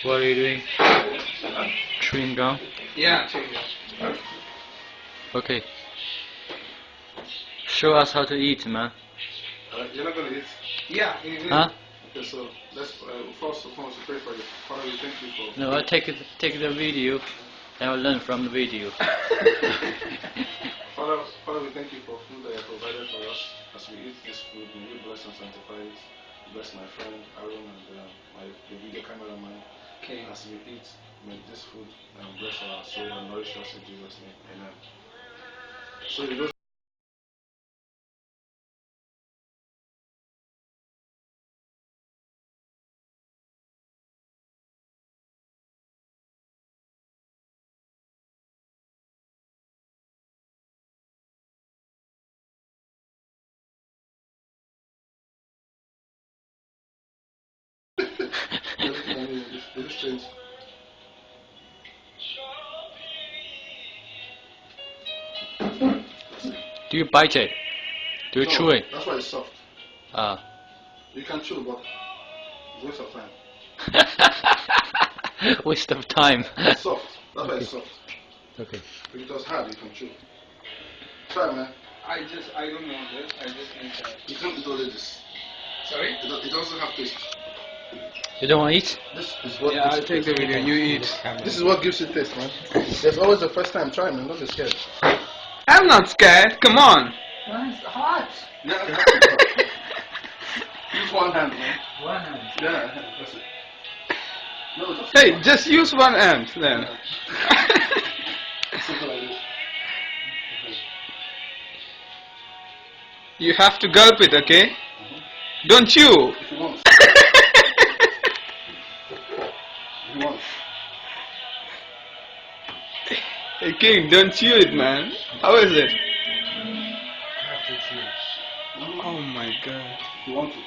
What are you doing? Chewing gum? Yeah, chewing gum. Okay. Show us how to eat, man. You're not gonna eat? Yeah. Huh? Okay, so let's first of all to pray for you. Father, we thank you for. No, I take the video and I'll learn from the video. Father, we thank you for food that you have provided for us. As we eat this food, may you bless and sanctify it. Bless my friend Aaron and the video cameraman. Okay. As we eat, may this food bless our soul and nourish us in Jesus' name. Amen. So you know. They just change. Do you bite it? Do you chew it? That's why it's soft. Ah. You can chew, but it's waste of time. Waste of time. It's soft. That's why it's soft. Okay. If it was hard, you can chew. Try, man. I don't want it. I just need that. You can't eat all of this. Sorry? It doesn't have taste. You don't want to eat? This is what Yeah, I'll take the video. You eat. This is what gives it taste, man. There's always the first time. Try, man. Don't be scared. I'm not scared. Come on. It's hot. Yeah, use one hand, man. One hand. Yeah, that's it. No, just Hey, just use one hand then. Simple like this. You have to gulp it, okay? Don't chew. If you want. If you want. Hey King, don't chew it, man. How is it? Oh my god. If you want to.